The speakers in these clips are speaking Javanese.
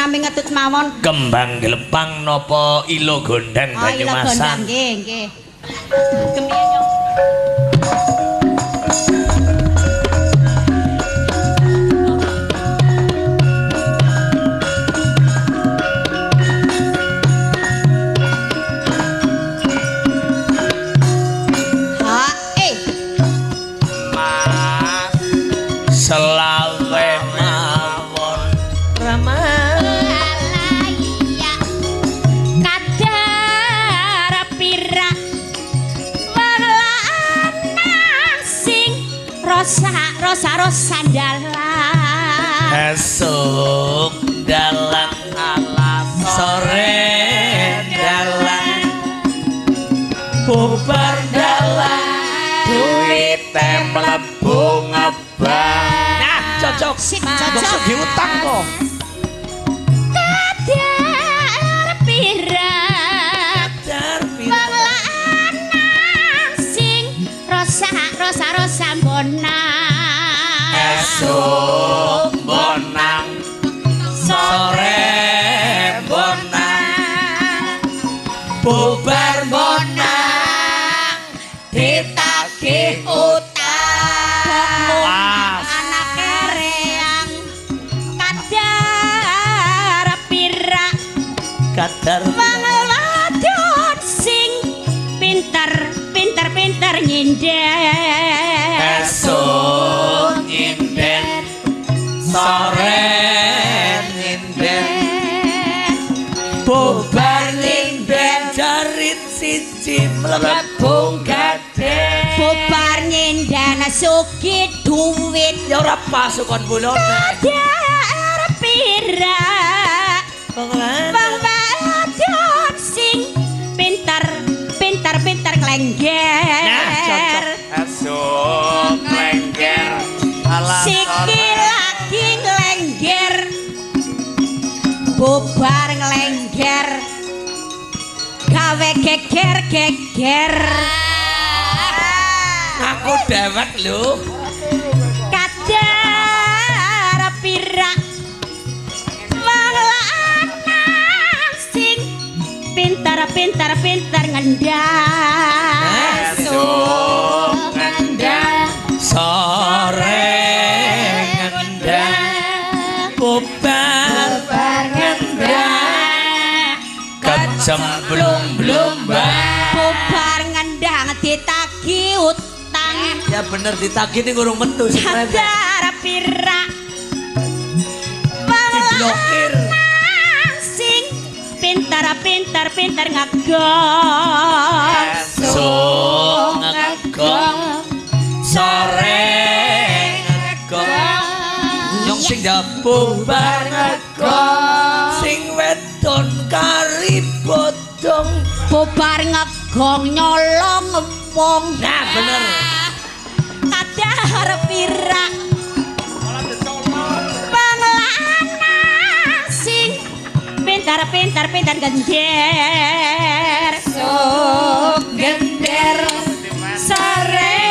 sami ngetut mawon. Kembang gelepang nopo ilo gondang Banyumasan. Ilo gondang nggih, nggih. Kemiye nyong. Selawe mawon Rama Alaya kadar pira welanang sing rosa dalan esuk dalan alas sore dalan bubar dalan duwite mlebu ngebang. Cocok cocok diutang kok kadar pira welanang sing rosa bonang esuk bonang sore bonang bubar bonang ditagih utang kadar wadon sing pinter nyindir esuk nyinden sore nyinden bubar nyinden jarit siji mlebu gade bubar nyinden sugi duwit ya ora pasukan bulone kadar pira wadon sing pinter nglengger esuk nglengger sikil lagi nglengger bubar nglengger gawe geger aku dewek lho kadar pira welanang sing pinter ngendang esuk ngendang sore ngendang bubar ngendang kecemplung bubar ngendang ditagih utang ya bener ditagih ning urung metu kadar pira diblokir sing pinter ngagong esuk ngagong sore ngagong nyong sing bubar ngagong sing wedon kari bodong bubar ngagong nyolong wong nah bener kadar pira welanang sing pinter gender sok gender sore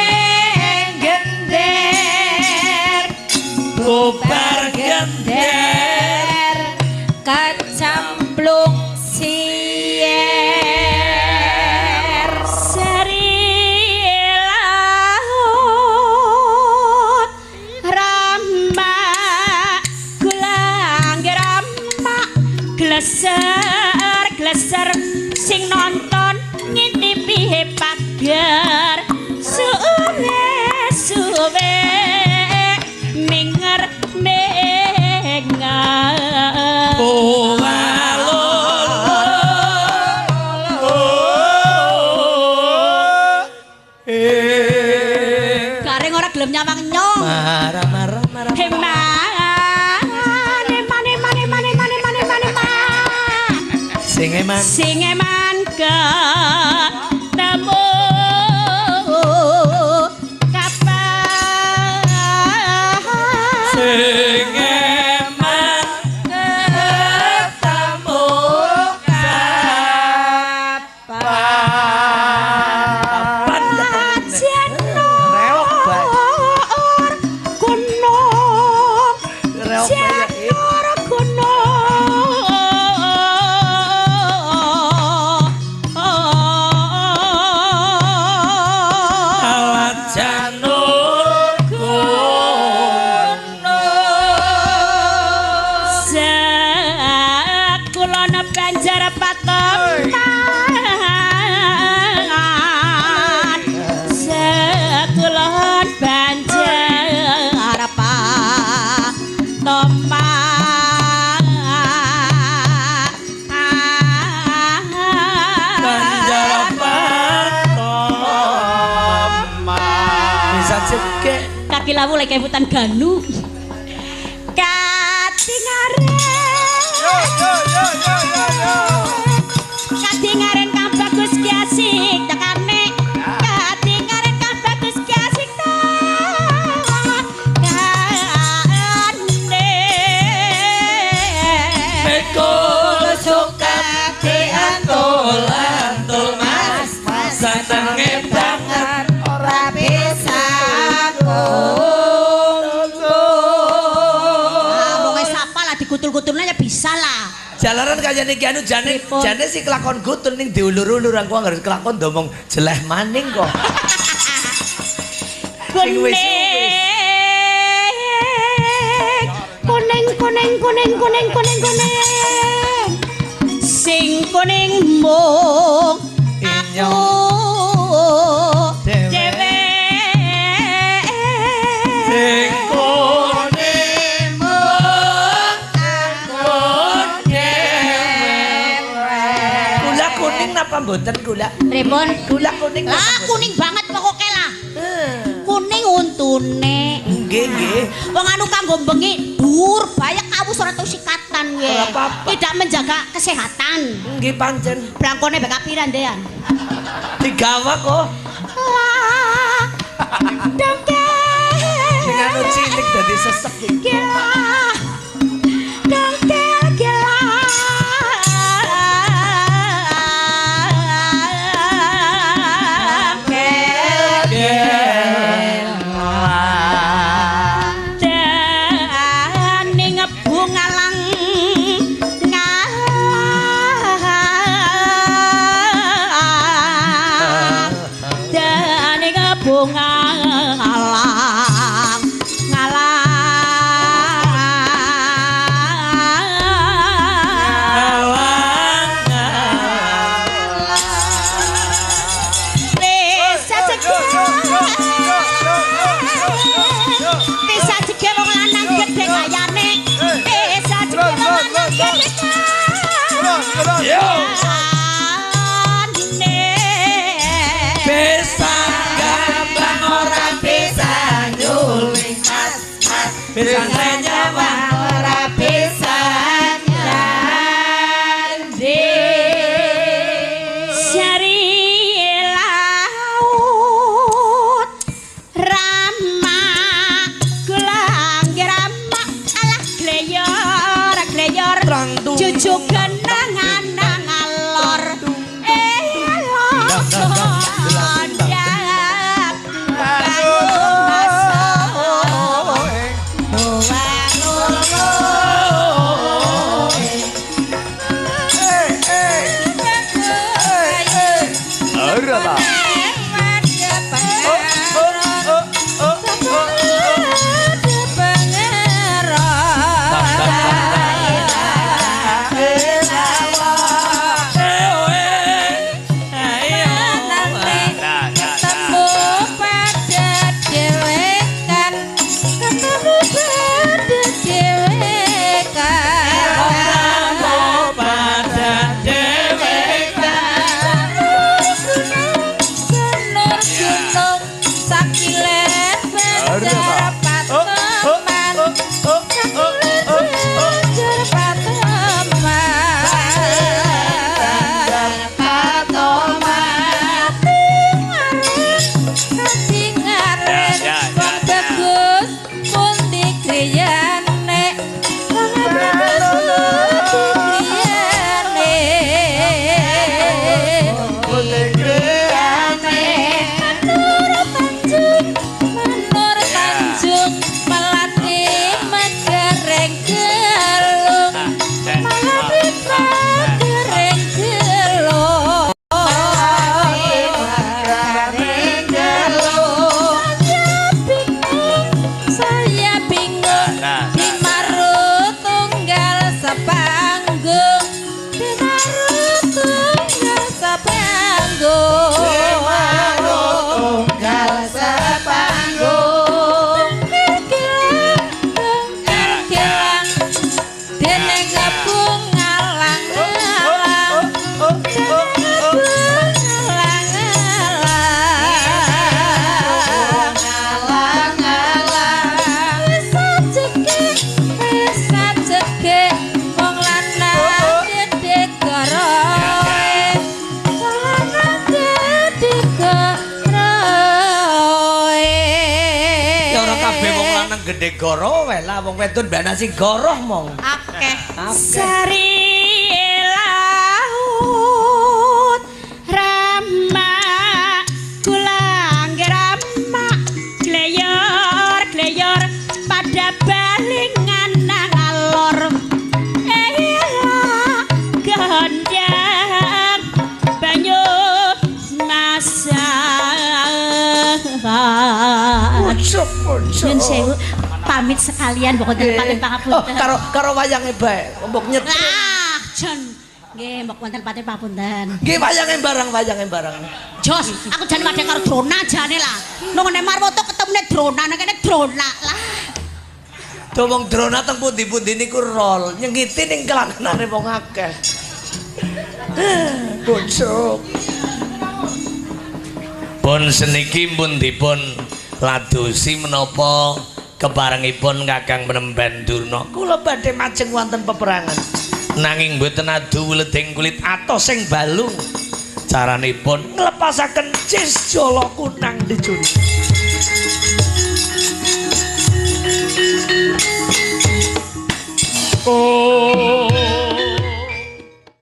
gender bubar gender kecemplung sier seri laut ramba gulang ramba gleser sing nonton ngintipi pager suwe minger oh gareng ora gelem nyawang nyong marah sing eman ketemu kapan sing eman ketemu kapan reok gunung ana banjar pateman sekulon banjar pateman banjar pateman bisa cekek kaki lawu lek kebutan ganu Kadingaren kang bagus ki asik tekane kadingaren kang bagus ki asik tekane Bekul suka diantul-antul mas senenge banget ora bisa dikutul-kutulnya ya bisa lah. jalaran kaya niki anu jane sih kelakon gutul ning diulur-ulur aku harus kelakon domong jeleh maning kok. Kuning. Sing kuning mung inyong dewe. Sing kuning mung angkon dewe. Gula kuning napa mboten gula? Pripun? Gula kuning. Lah kuning banget pokoke lah. Kuning untune. Nggih. Wong anu kanggo bengi dur banyak awus ora tau sikatan nggih. Ora apa-apa. Tidak menjaga kesehatan. Nggih pancen. Blangkone bek kapiran dean. Digawa kok. Dongke. Sing anu cilik dadi sesek iki. Dongke gila. Bisa nyawa ora bisa nyandi sari laut rama gelang rama alah gleyor cucu kenangan ngalor Gede goro wae lah wong wedon mbak nasi goroh mong. Akeh. Sari laut rama kulang rama kleyor pada balingan nang alor. Ela gondang banyu masak. Nyun sewu pamit sekalian pokoknya paten pangapunten. Karo wayange bae, mbok nyet. Ah, Jon. Nggih, mbok wonten paten pangapunten. Nggih wayange barang. Jos, aku jan madhe karo drona jane lah. Nang ngene Marwoto ketemune drona nang kene drona lah. Domong drona teng pundi-pundi niku rol, nyengiti ning kelangenane wong akeh. Bocok. Pun seniki pun dipun ladosi menapa keparengipun Kakang Penemban Durna kula badhe majeng wonten peperangan nanging mboten adu weleding kulit atos sing balung caranipun nglepasaken cis jala kunang dijuni